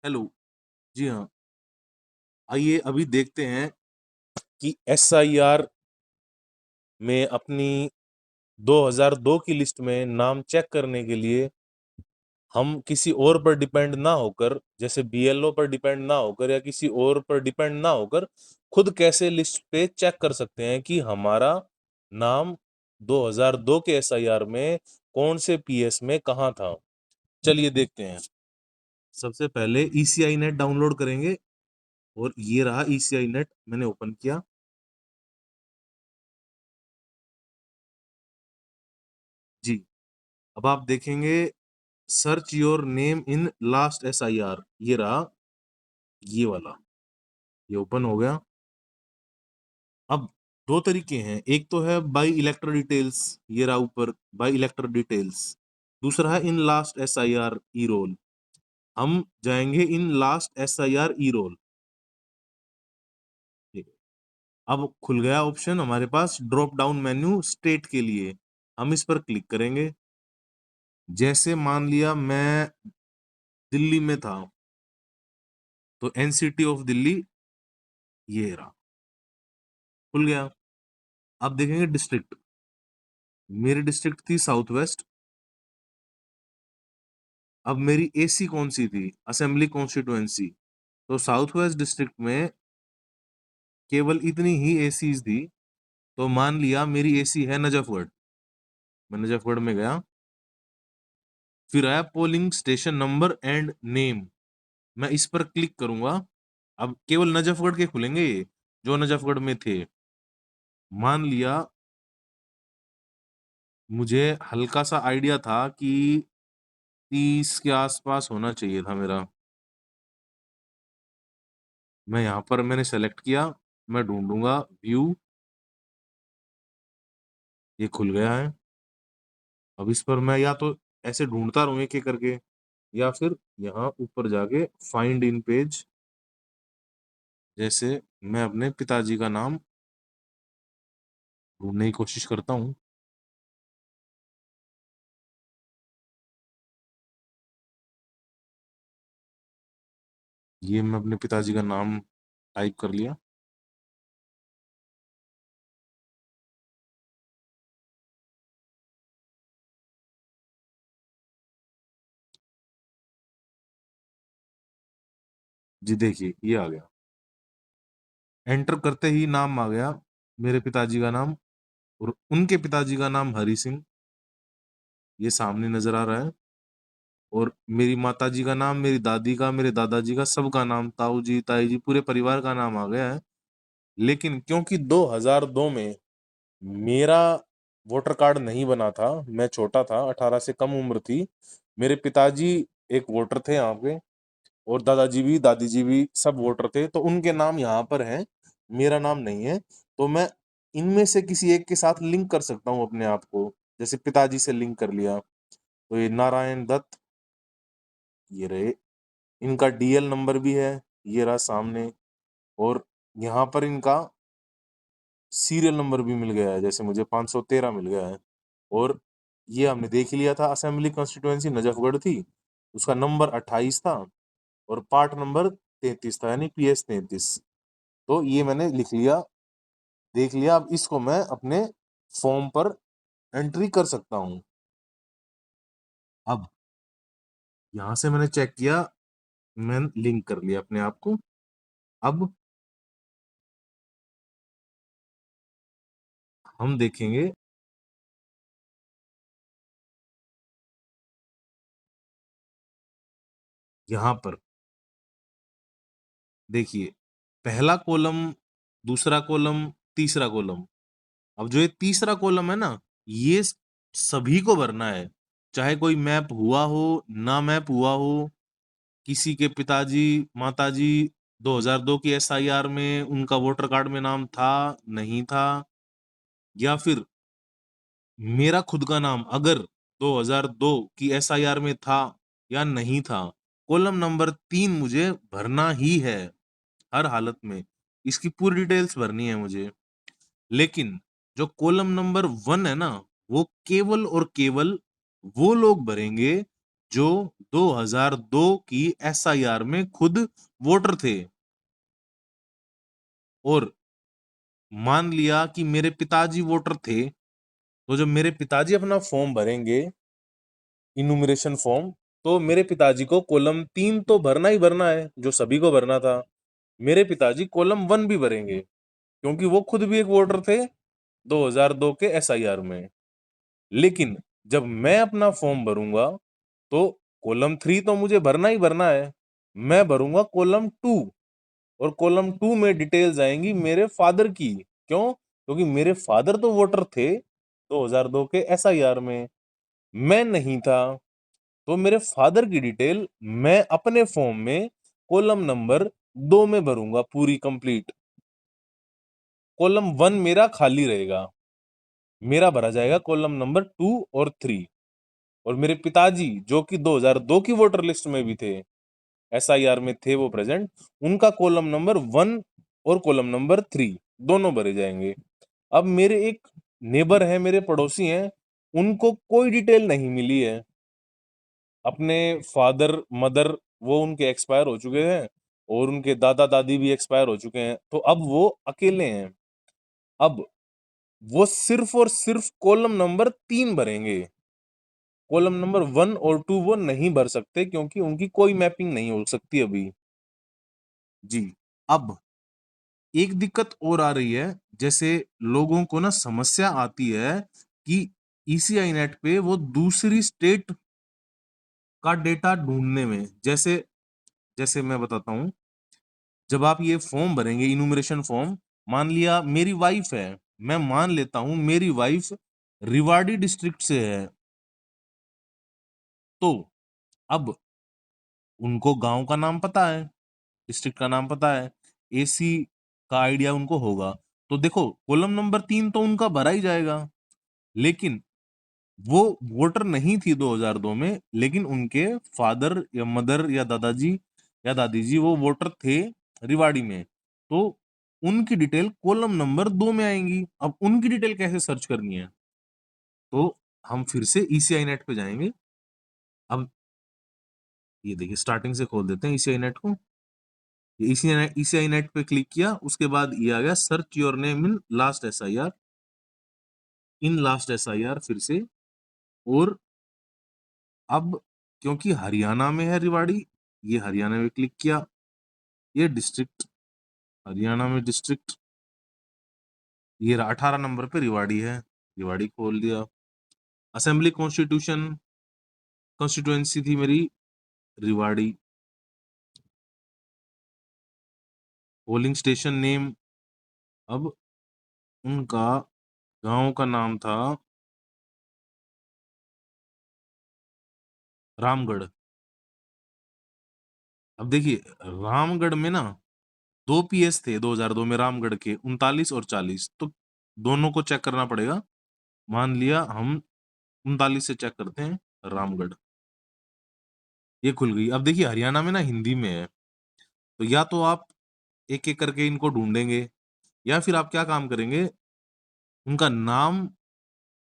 Hello. जी हाँ, आइए अभी देखते हैं कि एसआईआर में अपनी 2002 की लिस्ट में नाम चेक करने के लिए हम किसी और पर डिपेंड ना होकर, जैसे बीएलओ पर डिपेंड ना होकर या किसी और पर डिपेंड ना होकर, खुद कैसे लिस्ट पे चेक कर सकते हैं कि हमारा नाम 2002 के एसआईआर में कौन से पीएस में कहाँ था। चलिए देखते हैं। सबसे पहले ईसीआई नेट डाउनलोड करेंगे और ये रहा ईसीआई नेट, मैंने ओपन किया। जी, अब आप देखेंगे search your name in last SIR, ये रहा, ये वाला, ये ओपन हो गया। अब दो तरीके हैं, एक तो है बाय इलेक्टर डिटेल्स, ये रहा ऊपर बाय इलेक्टर डिटेल्स। दूसरा है in last SIR E roll. हम जाएंगे in last SIR E roll. अब खुल गया ऑप्शन हमारे पास ड्रॉप डाउन मेन्यू स्टेट के लिए, हम इस पर क्लिक करेंगे। जैसे मान लिया मैं दिल्ली में था तो एनसीटी ऑफ दिल्ली ये रहा, खुल गया। अब देखेंगे डिस्ट्रिक्ट, मेरी डिस्ट्रिक्ट थी साउथ वेस्ट। अब मेरी एसी कौन सी थी, असेंबली कॉन्स्टिट्युएंसी, तो साउथ वेस्ट डिस्ट्रिक्ट में केवल इतनी ही एसीज थी। तो मान लिया मेरी एसी है नजफगढ़, मैं नजफगढ़ में गया। फिर आया polling station number and name, मैं इस पर क्लिक करूंगा। अब केवल नजफगढ़ के खुलेंगे ये, जो नजफगढ़ में थे। मान लिया मुझे हल्का सा आइडिया था कि 30 के आसपास होना चाहिए था मेरा। मैं यहाँ पर मैंने सेलेक्ट किया, मैं ढूंढूंगा व्यू, ये खुल गया है। अब इस पर मैं या तो ऐसे ढूंढता रहूं एक एक करके, या फिर यहाँ ऊपर जाके फाइंड इन पेज, जैसे मैं अपने पिताजी का नाम ढूंढने की कोशिश करता हूँ। ये मैं अपने पिताजी का नाम टाइप कर लिया। जी देखिए ये आ गया, एंटर करते ही नाम आ गया, मेरे पिताजी का नाम, और उनके पिताजी का नाम हरि सिंह, ये सामने नजर आ रहा है। और मेरी माता जी का नाम, मेरी दादी का, मेरे दादाजी का, सबका नाम, ताऊ जी, ताई जी, पूरे परिवार का नाम आ गया है। लेकिन क्योंकि 2002 में मेरा वोटर कार्ड नहीं बना था, मैं छोटा था, 18 से कम उम्र थी, मेरे पिताजी एक वोटर थे यहाँ पे, और दादाजी भी दादी जी भी सब वोटर थे, तो उनके नाम यहाँ पर हैं, मेरा नाम नहीं है। तो मैं इनमें से किसी एक के साथ लिंक कर सकता हूँ अपने आप को, जैसे पिताजी से लिंक कर लिया। तो ये नारायण दत्त, ये रहे, इनका डीएल नंबर भी है, ये रहा सामने। और यहाँ पर इनका सीरियल नंबर भी मिल गया है, जैसे मुझे 513 मिल गया है। और ये हमने देख ही लिया था, असेंबली कॉन्स्टिट्यूएंसी नजफगढ़ थी, उसका नंबर 28 था और पार्ट नंबर 33 था, यानी पीएस 33। तो ये मैंने लिख लिया, देख लिया। अब इसको मैं अपने फॉर्म पर एंट्री कर सकता हूँ। अब यहां से मैंने चेक किया, मैं लिंक कर लिया अपने आप को। अब हम देखेंगे, यहां पर देखिए, पहला कॉलम, दूसरा कॉलम, तीसरा कॉलम। अब जो ये तीसरा कॉलम है ना, ये सभी को भरना है, चाहे कोई मैप हुआ हो ना मैप हुआ हो, किसी के पिताजी माताजी 2002 की एसआईआर में उनका वोटर कार्ड में नाम था नहीं था, या फिर मेरा खुद का नाम अगर 2002 की एसआईआर में था या नहीं था। कॉलम नंबर 3 मुझे भरना ही है हर हालत में, इसकी पूरी डिटेल्स भरनी है मुझे। लेकिन जो कॉलम नंबर 1 है ना, वो केवल और केवल वो लोग भरेंगे जो 2002 की SIR में खुद वोटर थे, और मान लिया कि मेरे पिताजी वोटर थे, तो जब मेरे पिताजी अपना फॉर्म भरेंगे, इन्यूमरेशन फॉर्म, तो मेरे पिताजी को कॉलम 3 तो भरना ही भरना है, जो सभी को भरना था। मेरे पिताजी कॉलम 1 भी भरेंगे, क्योंकि वो खुद भी एक वोटर थे 2002 के SIR में। लेकिन जब मैं अपना फॉर्म भरूंगा, तो कॉलम 3 तो मुझे भरना ही भरना है, मैं भरूंगा कॉलम 2, और कॉलम 2 में डिटेल्स आएंगी मेरे फादर की। क्यों? क्योंकि मेरे फादर तो वोटर थे 2002 के SIR में, मैं नहीं था, तो मेरे फादर की डिटेल मैं अपने फॉर्म में कॉलम नंबर 2 में भरूंगा, पूरी कंप्लीट। कॉलम 1 मेरा खाली रहेगा, मेरा भरा जाएगा कॉलम नंबर 2 और 3। और मेरे पिताजी जो कि 2002 की वोटर लिस्ट में भी थे, SIR में थे वो प्रेजेंट, उनका कॉलम नंबर 1 और कॉलम नंबर 3 दोनों भरे जाएंगे। अब मेरे एक नेबर है, मेरे पड़ोसी हैं, उनको कोई डिटेल नहीं मिली है, अपने फादर मदर वो उनके एक्सपायर हो चुके हैं, और उनके दादा दादी भी एक्सपायर हो चुके हैं, तो अब वो अकेले हैं। अब वो सिर्फ और सिर्फ कॉलम नंबर 3 भरेंगे, कॉलम नंबर 1 और 2 वो नहीं भर सकते, क्योंकि उनकी कोई मैपिंग नहीं हो सकती अभी। जी। अब एक दिक्कत और आ रही है, जैसे लोगों को ना समस्या आती है कि ECI नेट पे वो दूसरी स्टेट का डेटा ढूंढने में, जैसे जैसे मैं बताता हूँ, जब आप ये फॉर्म भरेंगे, इन्यूमरेशन फॉर्म, मान लिया मेरी वाइफ है, मैं मान लेता हूं मेरी वाइफ रिवाड़ी डिस्ट्रिक्ट से है, तो अब उनको गांव का नाम पता है, डिस्ट्रिक्ट का नाम पता है, AC का आइडिया उनको होगा, तो देखो कॉलम नंबर 3 तो उनका भरा ही जाएगा। लेकिन वो वोटर नहीं थी 2002 में, लेकिन उनके फादर या मदर या दादाजी या दादी जी वो वोटर थे रिवाड़ी में, तो उनकी डिटेल कॉलम नंबर 2 में आएंगी। अब उनकी डिटेल कैसे सर्च करनी है? तो हम फिर से ECI नेट पे जाएंगे। अब ये देखिए, स्टार्टिंग से खोल देते हैं ECI नेट को। ECI नेट पे क्लिक किया, उसके बाद ये आ गया search your name in last SIR, in last SIR फिर से। और अब क्योंकि हरियाणा में है रिवाड़ी, ये हरियाणा में क्लिक किया, ये डिस्ट्रिक्ट, हरियाणा में डिस्ट्रिक्ट, ये 18 नंबर पे रिवाड़ी है, रिवाड़ी खोल दिया। असेंबली कॉन्स्टिट्यूशन कॉन्स्टिट्यूएंसी थी मेरी रिवाड़ी। पोलिंग स्टेशन नेम, अब उनका गांव का नाम था रामगढ़। अब देखिए, रामगढ़ में ना 2 PS थे 2002 में, रामगढ़ के 39 और 40, तो दोनों को चेक करना पड़ेगा। मान लिया हम 39 से चेक करते हैं, रामगढ़, ये खुल गई। अब देखिए हरियाणा में ना हिंदी में है, तो या तो आप एक एक करके इनको ढूंढेंगे, या फिर आप क्या काम करेंगे, उनका नाम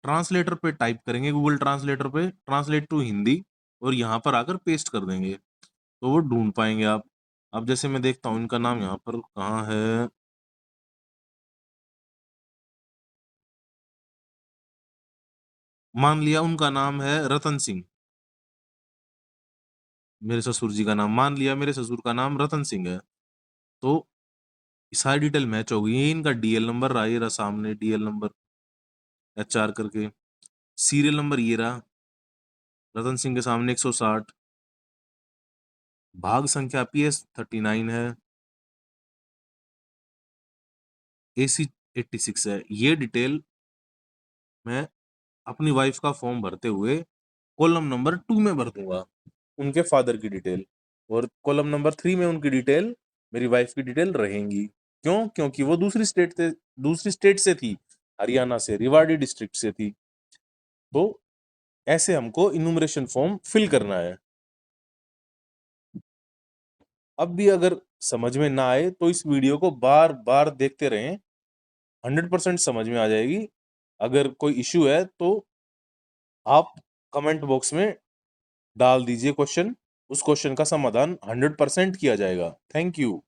ट्रांसलेटर पे टाइप करेंगे, गूगल ट्रांसलेटर पे ट्रांसलेट टू हिंदी, और यहाँ पर आकर पेस्ट कर देंगे, तो वो ढूंढ पाएंगे आप। अब जैसे मैं देखता हूँ इनका नाम यहाँ पर कहाँ है, मान लिया उनका नाम है रतन सिंह, मेरे ससुर जी का नाम, मान लिया मेरे ससुर का नाम रतन सिंह है, तो सारी डिटेल मैच हो गई। ये इनका DL नंबर रहा, ये रहा सामने DL नंबर HR करके, सीरियल नंबर ये रहा रतन सिंह के सामने 160, भाग संख्या PS 39 है, AC 86 है। ये डिटेल मैं अपनी वाइफ का फॉर्म भरते हुए कॉलम नंबर 2 में भर दूंगा, उनके फादर की डिटेल, और कॉलम नंबर 3 में उनकी डिटेल, मेरी वाइफ की डिटेल रहेंगी। क्यों? क्योंकि वो दूसरी स्टेट से थी, हरियाणा से, रिवाड़ी डिस्ट्रिक्ट से थी। तो ऐसे हमको इन्यूमरेशन फॉर्म फिल करना है। अब भी अगर समझ में ना आए तो इस वीडियो को बार बार देखते रहें, 100% समझ में आ जाएगी। अगर कोई इश्यू है तो आप कमेंट बॉक्स में डाल दीजिए क्वेश्चन, उस क्वेश्चन का समाधान 100% किया जाएगा। Thank you.